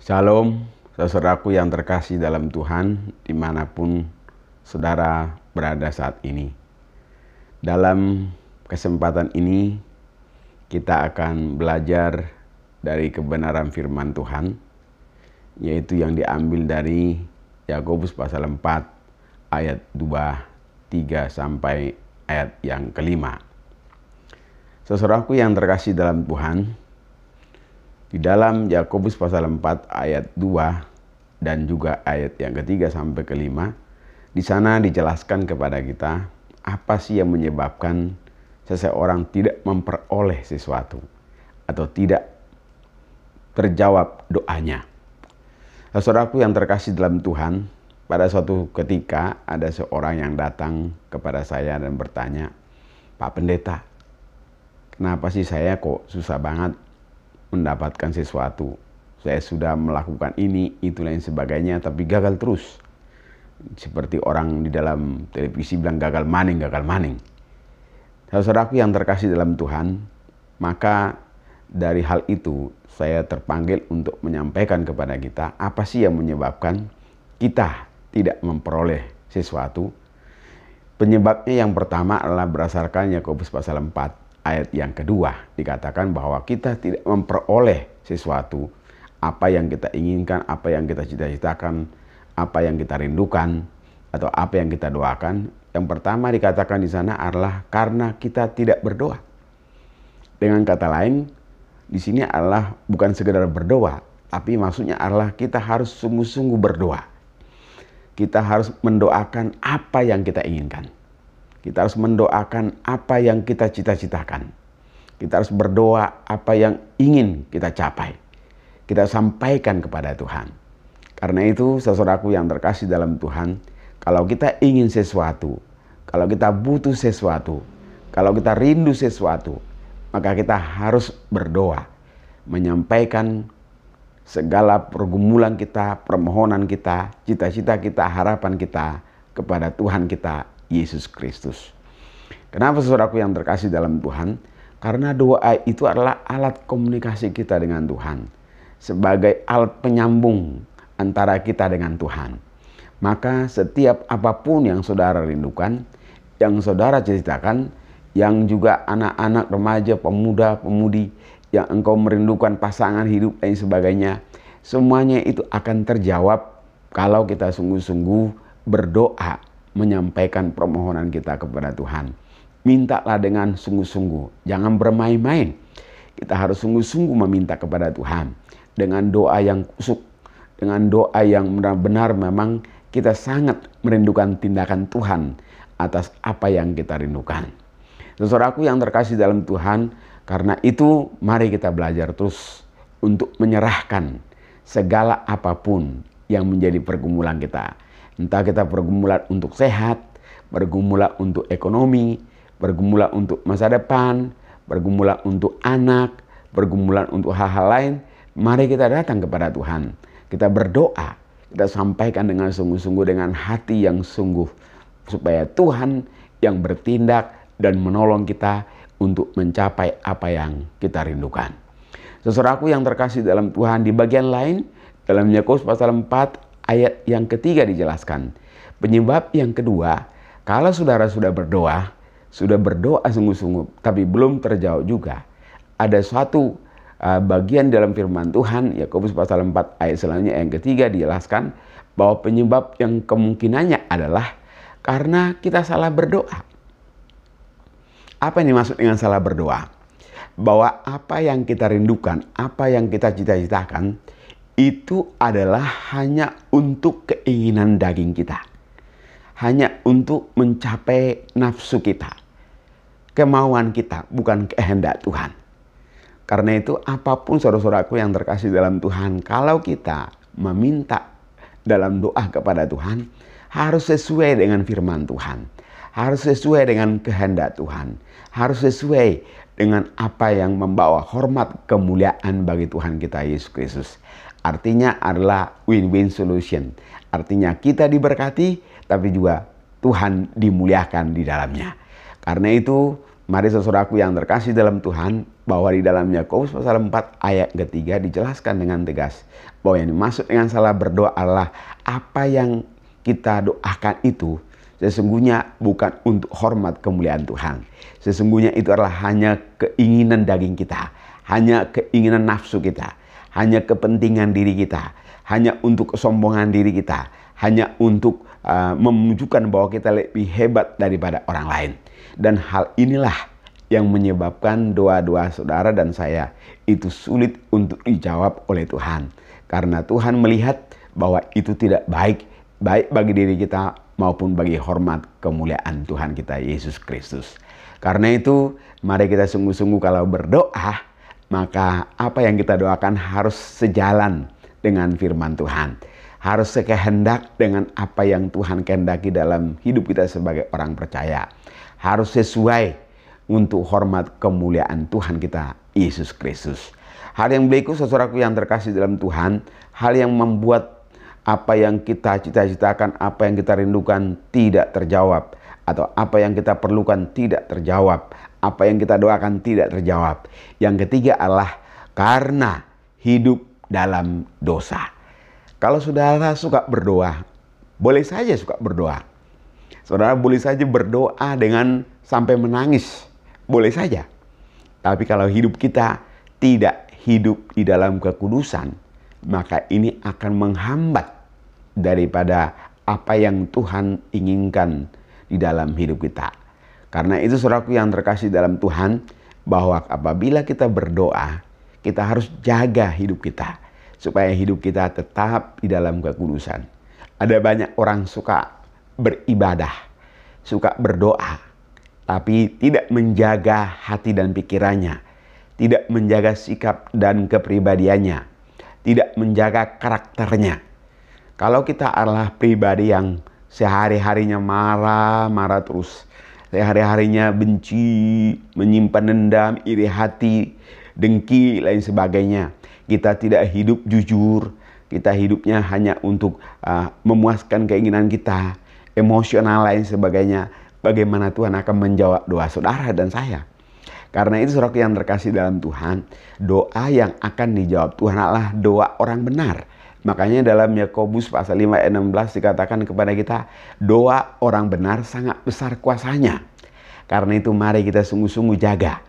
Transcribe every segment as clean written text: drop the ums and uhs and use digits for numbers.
Shalom, saudaraku yang terkasih dalam Tuhan, dimanapun saudara berada saat ini. Dalam kesempatan ini, kita akan belajar dari kebenaran firman Tuhan, yaitu yang diambil dari Yakobus pasal 4, ayat 2, 3, sampai ayat yang kelima. Saudaraku yang terkasih dalam Tuhan, di dalam Yakobus pasal 4 ayat 2 dan juga ayat yang ketiga sampai kelima, di sana dijelaskan kepada kita apa sih yang menyebabkan seseorang tidak memperoleh sesuatu atau tidak terjawab doanya. Saudaraku yang terkasih dalam Tuhan, pada suatu ketika ada seorang yang datang kepada saya dan bertanya, "Pak Pendeta, kenapa sih saya kok susah banget mendapatkan sesuatu? Saya sudah melakukan ini, itu, lain sebagainya, tapi gagal terus." Seperti orang di dalam televisi bilang gagal maning. Saudaraku yang terkasih dalam Tuhan, maka dari hal itu saya terpanggil untuk menyampaikan kepada kita apa sih yang menyebabkan kita tidak memperoleh sesuatu. Penyebabnya yang pertama adalah berdasarkan Yakobus pasal 4 ayat yang kedua, dikatakan bahwa kita tidak memperoleh sesuatu, apa yang kita inginkan, apa yang kita cita-citakan, apa yang kita rindukan, atau apa yang kita doakan. Yang pertama dikatakan di sana adalah karena kita tidak berdoa. Dengan kata lain, di sini adalah bukan sekedar berdoa, tapi maksudnya adalah kita harus sungguh-sungguh berdoa. Kita harus mendoakan apa yang kita inginkan. Kita harus mendoakan apa yang kita cita-citakan. Kita harus berdoa apa yang ingin kita capai. Kita sampaikan kepada Tuhan. Karena itu, saudaraku yang terkasih dalam Tuhan, kalau kita ingin sesuatu, kalau kita butuh sesuatu, kalau kita rindu sesuatu, maka kita harus berdoa, menyampaikan segala pergumulan kita, permohonan kita, cita-cita kita, harapan kita kepada Tuhan kita, Yesus Kristus. Kenapa saudaraku yang terkasih dalam Tuhan? Karena doa itu adalah alat komunikasi kita dengan Tuhan, sebagai alat penyambung antara kita dengan Tuhan. Maka setiap apapun yang saudara rindukan, yang saudara ceritakan, yang juga anak-anak, remaja, pemuda, pemudi, yang engkau merindukan pasangan hidup dan sebagainya, semuanya itu akan terjawab kalau kita sungguh-sungguh berdoa, menyampaikan permohonan kita kepada Tuhan. Mintalah dengan sungguh-sungguh, jangan bermain-main. Kita harus sungguh-sungguh meminta kepada Tuhan dengan doa yang kusuk, dengan doa yang benar-benar memang kita sangat merindukan tindakan Tuhan atas apa yang kita rindukan. Saudaraku yang terkasih dalam Tuhan, karena itu mari kita belajar terus untuk menyerahkan segala apapun yang menjadi pergumulan kita. Entah kita pergumulan untuk sehat, pergumulan untuk ekonomi, pergumulan untuk masa depan, pergumulan untuk anak, pergumulan untuk hal-hal lain. Mari kita datang kepada Tuhan. Kita berdoa, kita sampaikan dengan sungguh-sungguh, dengan hati yang sungguh, supaya Tuhan yang bertindak dan menolong kita untuk mencapai apa yang kita rindukan. Saudaraku yang terkasih dalam Tuhan, di bagian lain, dalam Yakobus pasal 4, ayat yang ketiga dijelaskan. Penyebab yang kedua, kalau saudara sudah berdoa sungguh-sungguh, tapi belum terjawab juga, ada suatu bagian dalam firman Tuhan, Yakobus pasal 4 ayat selanjutnya yang ketiga dijelaskan bahwa penyebab yang kemungkinannya adalah karena kita salah berdoa. Apa yang dimaksud dengan salah berdoa? Bahwa apa yang kita rindukan, apa yang kita cita-citakan, itu adalah hanya untuk keinginan daging kita. Hanya untuk mencapai nafsu kita. Kemauan kita, bukan kehendak Tuhan. Karena itu apapun saudara-saudaraku yang terkasih dalam Tuhan, kalau kita meminta dalam doa kepada Tuhan, harus sesuai dengan firman Tuhan. Harus sesuai dengan kehendak Tuhan. Harus sesuai dengan apa yang membawa hormat kemuliaan bagi Tuhan kita Yesus Kristus. Artinya adalah win-win solution. Artinya kita diberkati, tapi juga Tuhan dimuliakan di dalamnya. Karena itu Mari saudaraku yang terkasih dalam Tuhan, bahwa di dalam Yakobus pasal 4 ayat ketiga dijelaskan dengan tegas bahwa yang dimaksud dengan salah berdoa adalah apa yang kita doakan itu sesungguhnya bukan untuk hormat kemuliaan Tuhan. Sesungguhnya itu adalah hanya keinginan daging kita, hanya keinginan nafsu kita, hanya kepentingan diri kita, hanya untuk kesombongan diri kita, hanya untuk menunjukkan bahwa kita lebih hebat daripada orang lain. Dan hal inilah yang menyebabkan doa-doa saudara dan saya itu sulit untuk dijawab oleh Tuhan. Karena Tuhan melihat bahwa itu tidak baik bagi diri kita maupun bagi hormat kemuliaan Tuhan kita Yesus Kristus. Karena itu mari kita sungguh-sungguh kalau berdoa, maka apa yang kita doakan harus sejalan dengan firman Tuhan. Harus sekehendak dengan apa yang Tuhan kehendaki dalam hidup kita sebagai orang percaya. Harus sesuai untuk hormat kemuliaan Tuhan kita Yesus Kristus. Hal yang berikut saudaraku yang terkasih dalam Tuhan, hal yang membuat apa yang kita cita-citakan, apa yang kita rindukan tidak terjawab, atau apa yang kita perlukan tidak terjawab, apa yang kita doakan tidak terjawab. Yang ketiga adalah karena hidup dalam dosa. Kalau saudara suka berdoa, boleh saja suka berdoa. Saudara boleh saja berdoa dengan sampai menangis, boleh saja. Tapi kalau hidup kita tidak hidup di dalam kekudusan, maka ini akan menghambat daripada apa yang Tuhan inginkan di dalam hidup kita. Karena itu saudaraku yang terkasih dalam Tuhan, bahwa apabila kita berdoa, kita harus jaga hidup kita supaya hidup kita tetap di dalam kekudusan. Ada banyak orang suka beribadah, suka berdoa, tapi tidak menjaga hati dan pikirannya, tidak menjaga sikap dan kepribadiannya, tidak menjaga karakternya. Kalau kita adalah pribadi yang sehari-harinya marah terus, sehari-harinya benci, menyimpan dendam, iri hati, dengki, lain sebagainya, kita tidak hidup jujur, kita hidupnya hanya untuk memuaskan keinginan kita, emosional lain sebagainya, bagaimana Tuhan akan menjawab doa saudara dan saya? Karena itu saudara yang terkasih dalam Tuhan, doa yang akan dijawab Tuhan adalah doa orang benar. Makanya dalam Yakobus pasal 5 ayat 16 dikatakan kepada kita, doa orang benar sangat besar kuasanya. Karena itu mari kita sungguh-sungguh jaga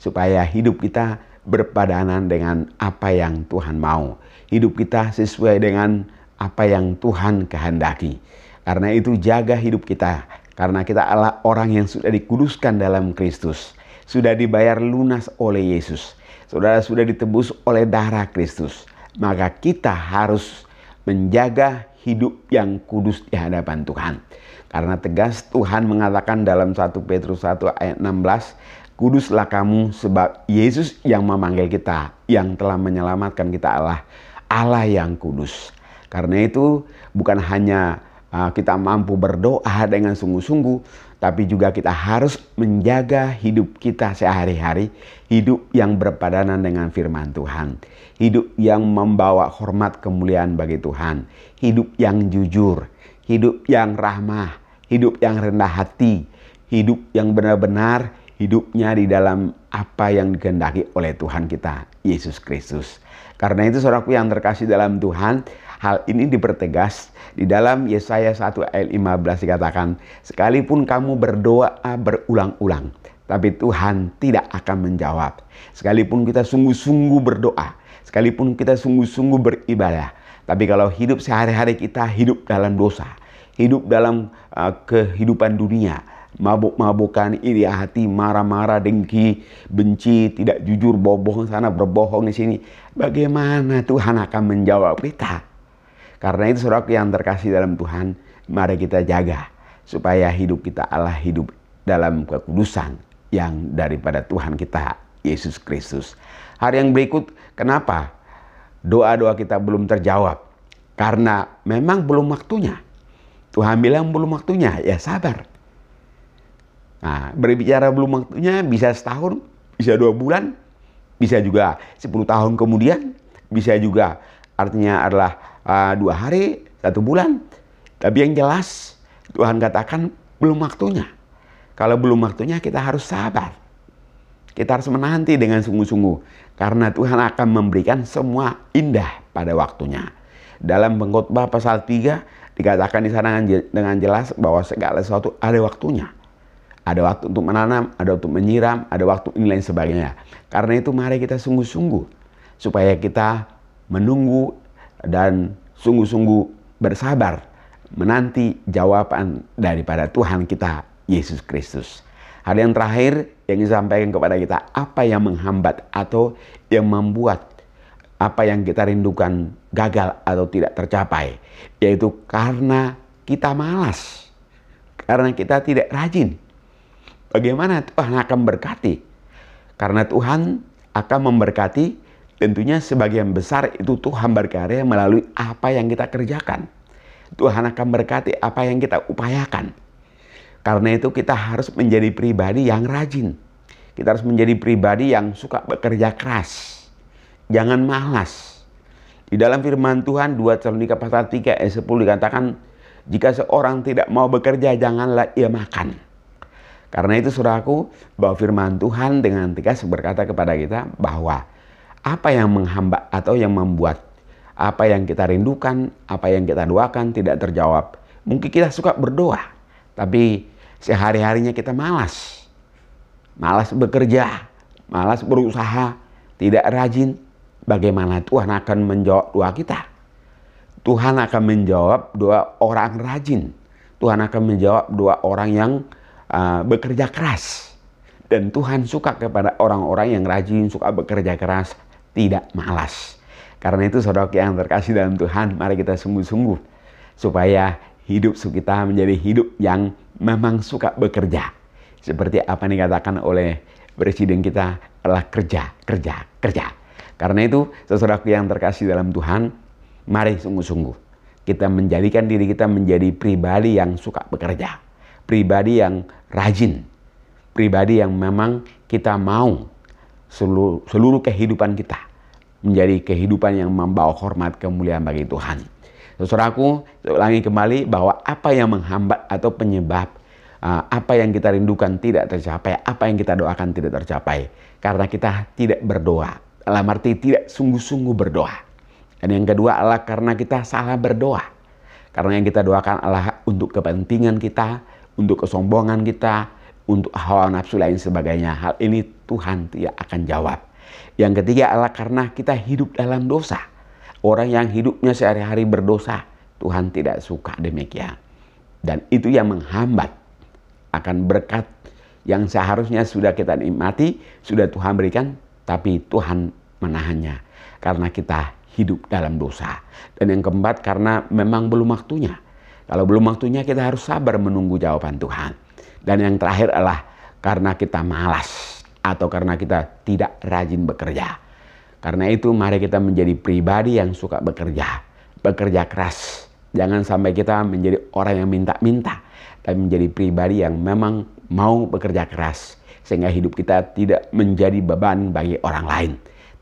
supaya hidup kita berpadanan dengan apa yang Tuhan mau. Hidup kita sesuai dengan apa yang Tuhan kehendaki. Karena itu jaga hidup kita. Karena kita adalah orang yang sudah dikuduskan dalam Kristus. Sudah dibayar lunas oleh Yesus. Saudara sudah ditebus oleh darah Kristus. Maka kita harus menjaga hidup yang kudus di hadapan Tuhan. Karena tegas Tuhan mengatakan dalam 1 Petrus 1 ayat 16, kuduslah kamu sebab Yesus yang memanggil kita, yang telah menyelamatkan kita Allah yang kudus. Karena itu bukan hanya kita mampu berdoa dengan sungguh-sungguh, tapi juga kita harus menjaga hidup kita sehari-hari, hidup yang berpadanan dengan firman Tuhan, hidup yang membawa hormat kemuliaan bagi Tuhan, hidup yang jujur, hidup yang ramah, hidup yang rendah hati, hidup yang benar-benar hidupnya di dalam apa yang dikehendaki oleh Tuhan kita, Yesus Kristus. Karena itu saudaraku yang terkasih dalam Tuhan, hal ini dipertegas di dalam Yesaya 1 ayat 15 dikatakan, sekalipun kamu berdoa berulang-ulang, tapi Tuhan tidak akan menjawab. Sekalipun kita sungguh-sungguh berdoa, sekalipun kita sungguh-sungguh beribadah, tapi kalau hidup sehari-hari kita hidup dalam dosa, hidup dalam kehidupan dunia, mabuk-mabukan, iri hati, marah-marah, dengki, benci, tidak jujur, bohong sana, berbohong di sini, bagaimana Tuhan akan menjawab kita? Karena itu saudaraku yang terkasih dalam Tuhan, mari kita jaga supaya hidup kita adalah hidup dalam kekudusan yang daripada Tuhan kita, Yesus Kristus. Hari yang berikut, kenapa doa-doa kita belum terjawab? Karena memang belum waktunya. Tuhan bilang belum waktunya, ya sabar. Nah, berbicara belum waktunya bisa setahun, bisa 2 bulan, bisa juga 10 tahun kemudian, bisa juga artinya adalah 2 hari, 1 bulan. Tapi yang jelas Tuhan katakan belum waktunya. Kalau belum waktunya kita harus sabar. Kita harus menanti dengan sungguh-sungguh. Karena Tuhan akan memberikan semua indah pada waktunya. Dalam Pengkhotbah pasal 3 dikatakan di sana dengan jelas bahwa segala sesuatu ada waktunya. Ada waktu untuk menanam, ada untuk menyiram, ada waktu ini lain sebagainya. Karena itu mari kita sungguh-sungguh supaya kita menunggu dan sungguh-sungguh bersabar menanti jawaban daripada Tuhan kita Yesus Kristus. Hal yang terakhir yang disampaikan kepada kita, apa yang menghambat atau yang membuat apa yang kita rindukan gagal atau tidak tercapai, yaitu karena kita malas, karena kita tidak rajin. Bagaimana Tuhan akan berkati? Karena Tuhan akan memberkati, tentunya sebagian besar itu Tuhan berkarya melalui apa yang kita kerjakan. Tuhan akan berkati apa yang kita upayakan. Karena itu kita harus menjadi pribadi yang rajin. Kita harus menjadi pribadi yang suka bekerja keras. Jangan malas. Di dalam firman Tuhan 2 Tesalonika pasal 3 ayat 10 dikatakan, jika seorang tidak mau bekerja, janganlah ia makan. Karena itu saudaraku, bahwa firman Tuhan dengan tegas berkata kepada kita bahwa apa yang menghambat atau yang membuat apa yang kita rindukan, apa yang kita doakan tidak terjawab. Mungkin kita suka berdoa, tapi sehari-harinya kita malas. Malas bekerja, malas berusaha, tidak rajin. Bagaimana Tuhan akan menjawab doa kita? Tuhan akan menjawab doa orang rajin. Tuhan akan menjawab doa orang yang bekerja keras. Dan Tuhan suka kepada orang-orang yang rajin, suka bekerja keras, tidak malas. Karena itu saudara yang terkasih dalam Tuhan, mari kita sungguh-sungguh supaya hidup kita menjadi hidup yang memang suka bekerja. Seperti apa yang dikatakan oleh Presiden kita adalah kerja, kerja, kerja. Karena itu, saudaraku yang terkasih dalam Tuhan, mari sungguh-sungguh kita menjadikan diri kita menjadi pribadi yang suka bekerja, pribadi yang rajin, pribadi yang memang kita mau seluruh kehidupan kita menjadi kehidupan yang membawa hormat kemuliaan bagi Tuhan. Saudaraku, saya ulangi kembali bahwa apa yang menghambat atau penyebab apa yang kita rindukan tidak tercapai, apa yang kita doakan tidak tercapai, karena kita tidak berdoa. Dalam arti tidak sungguh-sungguh berdoa. Dan yang kedua adalah karena kita salah berdoa. Karena yang kita doakan adalah untuk kepentingan kita, untuk kesombongan kita, untuk hawa nafsu lain sebagainya. Hal ini Tuhan tidak akan jawab. Yang ketiga adalah karena kita hidup dalam dosa. Orang yang hidupnya sehari-hari berdosa, Tuhan tidak suka demikian. Dan itu yang menghambat akan berkat yang seharusnya sudah kita nikmati, sudah Tuhan berikan, tapi Tuhan menahannya karena kita hidup dalam dosa. Dan yang keempat, karena memang belum waktunya. Kalau belum waktunya, kita harus sabar menunggu jawaban Tuhan. Dan yang terakhir adalah karena kita malas atau karena kita tidak rajin bekerja. Karena itu mari kita menjadi pribadi yang suka bekerja, bekerja keras. Jangan sampai kita menjadi orang yang minta-minta, tapi menjadi pribadi yang memang mau bekerja keras, sehingga hidup kita tidak menjadi beban bagi orang lain,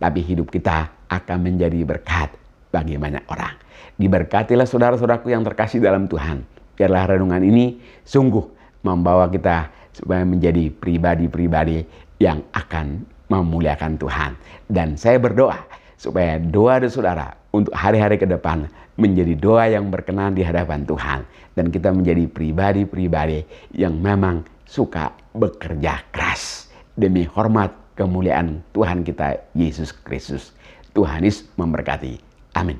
tapi hidup kita akan menjadi berkat bagi banyak orang. Diberkatilah saudara-saudaraku yang terkasih dalam Tuhan. Biarlah renungan ini sungguh membawa kita supaya menjadi pribadi-pribadi yang akan memuliakan Tuhan. Dan saya berdoa supaya doa dari saudara untuk hari-hari ke depan menjadi doa yang berkenan di hadapan Tuhan. Dan kita menjadi pribadi-pribadi yang memang suka bekerja keras demi hormat kemuliaan Tuhan kita Yesus Kristus. Tuhan Yesus memberkati. Amin.